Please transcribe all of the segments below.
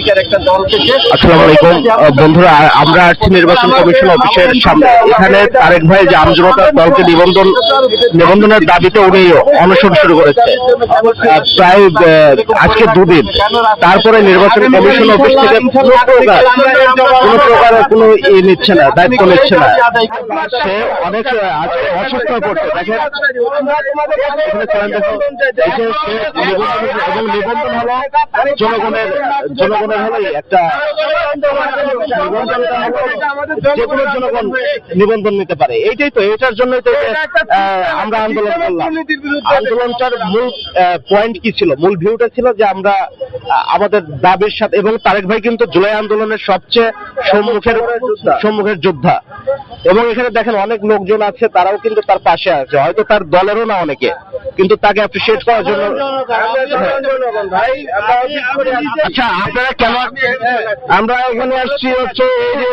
তালিকার একটা দল থেকে। আসসালামু আলাইকুম বন্ধুরা, আমরা আসছি নির্বাচন কমিশন অফিসের সামনে। এখানে তারেক ভাই যে আমজনতার দলকে নিবন্ধনের দাবিতে উনি অনশন শুরু করেছে প্রায় আজকে দুদিন। তারপরে নির্বাচন কমিশন অফিস থেকে কোনো প্রকারের কোনো নিচ্ছে না, দায়িত্ব নিচ্ছে না। সে অনেক আজকে অসুস্থ হয়ে পড়ছে। দেখেন এবং নিবন্ধন হলো জনগণের হলো একটা যেগুলো জনগণ নিবন্ধন নিতে পারে। এইটাই তো, এটার জন্যই তো আমরা আন্দোলন করলাম। আন্দোলনটার মূল পয়েন্ট কি ছিল, মূল ভিউটা ছিল যে আমরা আমাদের দাবির সাথে, এবং তারেক ভাই কিন্তু জুলাই আন্দোলনের সবচেয়ে সম্মুখের যোদ্ধা। এবং এখানে দেখেন অনেক লোকজন আছে, তারাও কিন্তু তার পাশে আছে, হয়তো তার দলেরও না অনেকে, কিন্তু তাকে অ্যাপ্রিসিয়েট করার জন্য। আচ্ছা, আপনারা কেন আমরা এখানে আসছি হচ্ছে এই যে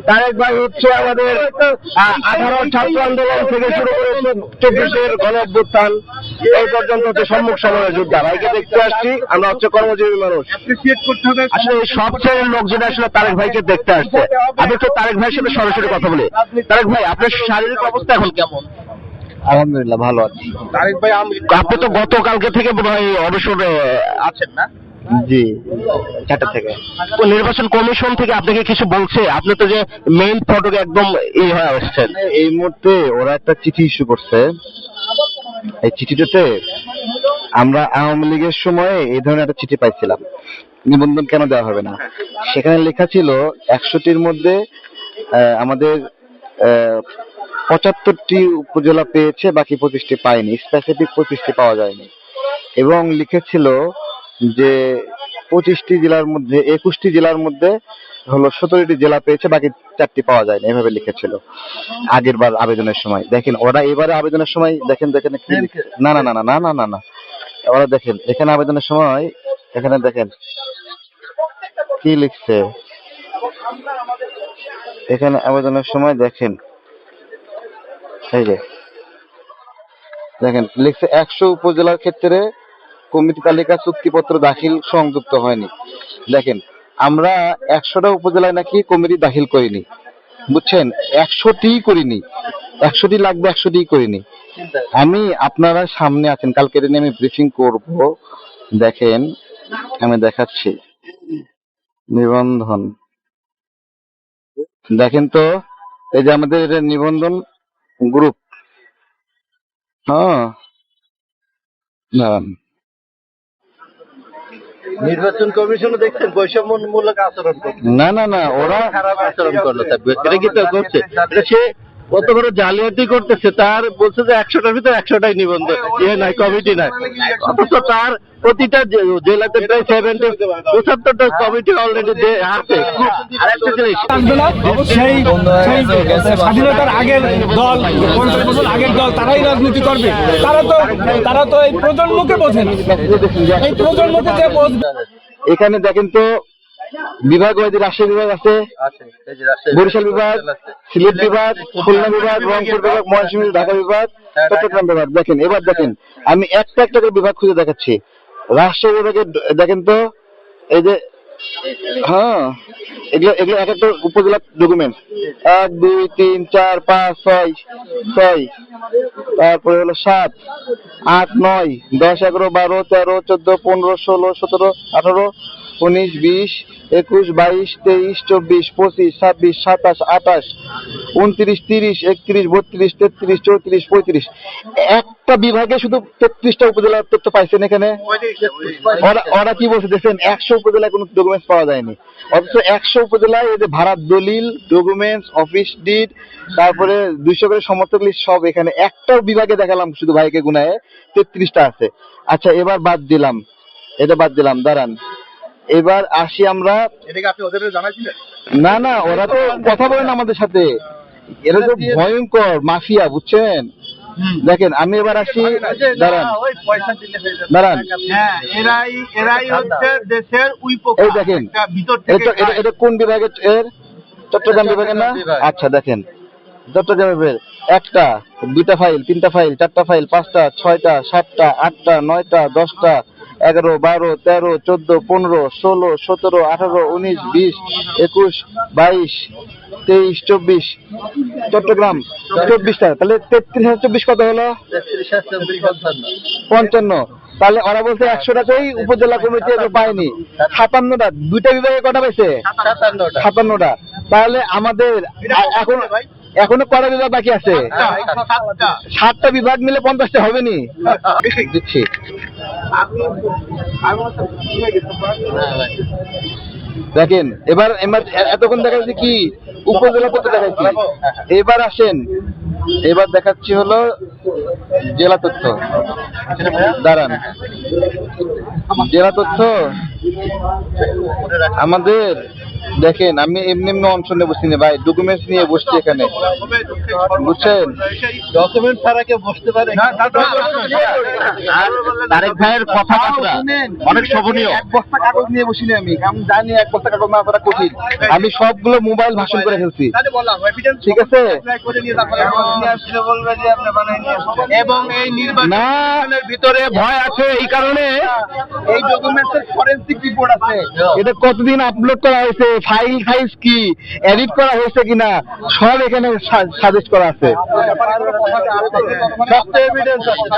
তারেক ভাই হচ্ছে আমাদের 18 ছাত্র আন্দোলন থেকে শুরু করেছে 24-এর গণ অভ্যুত্থান এই পর্যন্ত হচ্ছে সম্মুখ সমরের যোদ্ধা। ভাইকে দেখতে আসছি, আমরা হচ্ছে কর্মজীবী মানুষ। আসলে এই সব শ্রেণীর লোকজন আসলে তারেক ভাইকে দেখতে আসছে। আমি তো তারেক ভাইয়ের সাথে সরাসরি কথা বলি। তারেক ভাই, আপনার শারীরিক অবস্থা এখন কেমন? আলহামদুলিল্লাহ ভালো আছি। তারেক ভাই, আপনি তো গতকালকে থেকে বোধহয় অবসরে আছেন না? জি, 4টা থেকে। তো নির্বাচন কমিশন থেকে আপনাকে কিছু বলছে? আপনি তো যে মেইন ফটকে একদম হয়ে আসছেন। এই মুহূর্তে ওরা একটা চিঠি ইস্যু করছে। এই চিঠিটাতে আমরা আওয়ামী লীগের সময় এই ধরনের একটা চিঠি পাইছিলাম, নিবন্ধন কেন দেওয়া হবে না। সেখানে লেখা ছিল 100টির মধ্যে আমাদের 75টি উপজেলা পেয়েছে, বাকি 25টি পায়নি, স্পেসিফিক 25টি পাওয়া যায়নি। এবং লিখেছিল যে 25টি জেলার মধ্যে 21টি জেলার মধ্যে হলো 17টি জেলা পেয়েছে, বাকি 4টি পাওয়া যায়নি, এভাবে লিখেছিল আগের বার আবেদনের সময়। দেখেন ওরা এবারে আবেদনের সময় দেখেন না না না না না না না ওরা দেখেন এখানে আবেদনের সময়, এখানে দেখেন কি লিখছে। এখানে আবেদনের সময় দেখেন, এই যে দেখেন লিখছে 100 উপজেলার ক্ষেত্রে কমিটি তালিকা চুক্তিপত্র দাখিল সংযুক্ত হয়নি। দেখেন আমরা 100টা উপজেলায় নাকি কমিটি দাখিল করিনি, বুঝছেন, 100টি করিনি, 100টি লাগবে, 100টি করিনি। আমি আপনারা সামনে আছেন, কালকে দিনে আমি ব্রিফিং করব। দেখেন আমি দেখাচ্ছি নিবন্ধন, দেখেন তো এই যে আমাদের এটা নিবন্ধন গ্রুপ। হ্যাঁ, নির্বাচন কমিশনও দেখছেন বৈষম্যমূলক আচরণ করছে। না না না, ওরা খারাপ আচরণ করলো। এটা কি তো করছে, সে কত বড় জালিয়াতি করতেছে। তার বলছে যে 100টার ভিতরে 100টাই নিবন্ধন, নাই কমিটি নাই, অথচ তার প্রতিটা জেলাতে প্রায় 75টা কমিটি অলরেডি আছে। আরেকটা জিনিস, সেই স্বাধীনতার আগের দল, 50 বছর আগের দল, তারাই রাজনীতি করবে। তারা তো এই প্রজন্মকে বোঝেন, এই প্রজন্মকে যে এখানে দেখেন তো বিভাগ ওয়াইজ রাজশাহী বিভাগ আছে, বরিশাল বিভাগ, সিলেট বিভাগ, খুলনা বিভাগ, রংপুর বিভাগ, ময়মনসিংহ, ঢাকা বিভাগ, চট্টগ্রাম বিভাগ। দেখেন এবার দেখেন আমি একটা একটা করে বিভাগ খুঁজে দেখাচ্ছি। রাজশাহী বিভাগে দেখেন তো এই যে, হ্যাঁ এগুলো এক একটা উপজেলা ডকুমেন্টস 1 2 3 4 5 6 6, তারপরে হলো 7 8 9 10 11 12 13 14 15 16 17 18 19 20 21 22 23 24 25 26 27 28 29 30 31 32 33 34 35। একটা বিভাগে শুধু 33টা উপজেলার তথ্য পাইছেন। এখানে ওরা কি বলছে দেখছেন, 100 উপজেলায় কোনো ডকুমেন্টস পাওয়া যায়নি, অথচ 100 উপজেলায় এই যে ভাড়ার দলিল, ডকুমেন্টস, অফিস ডিড, তারপরে 200 করে সমর্থক লিস্ট সব এখানে একটা বিভাগে দেখালাম, শুধু ভাইকে গুনায় 33টা আছে। আচ্ছা এবার বাদ দিলাম, এটা বাদ দিলাম, দাঁড়ান এবার আসি আমরা। না না, ওরা তো কথা বলেন আমাদের সাথে, এরা তো ভয়ঙ্কর মাফিয়া, বুঝছেন। দেখেন আমি এবার আসি, দাঁড়ান এই দেখেন এটা কোন বিভাগের, এর চট্টগ্রাম বিভাগের না। আচ্ছা দেখেন চট্টগ্রাম বিভাগের 1টা 2টা ফাইল, 3টা ফাইল, 4টা ফাইল, 5টা 6টা 7টা 8টা 9টা 10টা 11, 12, 13, 14, 15, 16, 17, 18, 19, 20, 21, 22, 23, 24 চট্টগ্রাম 24টা, তাহলে 33,024 কত হলো? 55। তাহলে ওরা বলছে 100 টাকাই উপজেলা কমিটি এগুলো পায়নি। 57টা, দুইটা বিভাগে কটা পাইছে? 57টা। তাহলে আমাদের এখনো কটা বিভাগ বাকি আছে? 7টা বিভাগ মিলে 50টা হবে নি? দিচ্ছি। দেখেন এবার এতক্ষণ দেখা যাচ্ছে কি উপজেলা তথ্য দেখাচ্ছি, এবার আসেন, এবার দেখাচ্ছি হলো জেলা তথ্য। দাঁড়ান, জেলা তথ্য আমাদের দেখেন, আমি এমনি অংশ নিয়ে বসছি না ভাই, ডকুমেন্টস নিয়ে বসছি এখানে, বুঝছেন? ডকুমেন্ট ছাড়া কেউ বসতে পারে? তারেক ভাইয়ের কথা অনেক শোভনীয়। এক বস্তা কাগজ নিয়ে বসিনি আমি জানি এক বস্তা কাগজ না করা কঠিন। আমি সবগুলো মোবাইল ভাষণ করে ফেলছি, ঠিক আছে? এবং এই নির্বাচনের ভিতরে ভয় আছে, এই কারণে এই ডকুমেন্টসের ফরেনসিক রিপোর্ট আছে, এটা কতদিন আপলোড করা হয়েছে, ফাইল সাইজ কি, এডিট করা হয়েছে কিনা, সব এখানে সাজেস্ট করা আছে। সব এভিডেন্স আছে।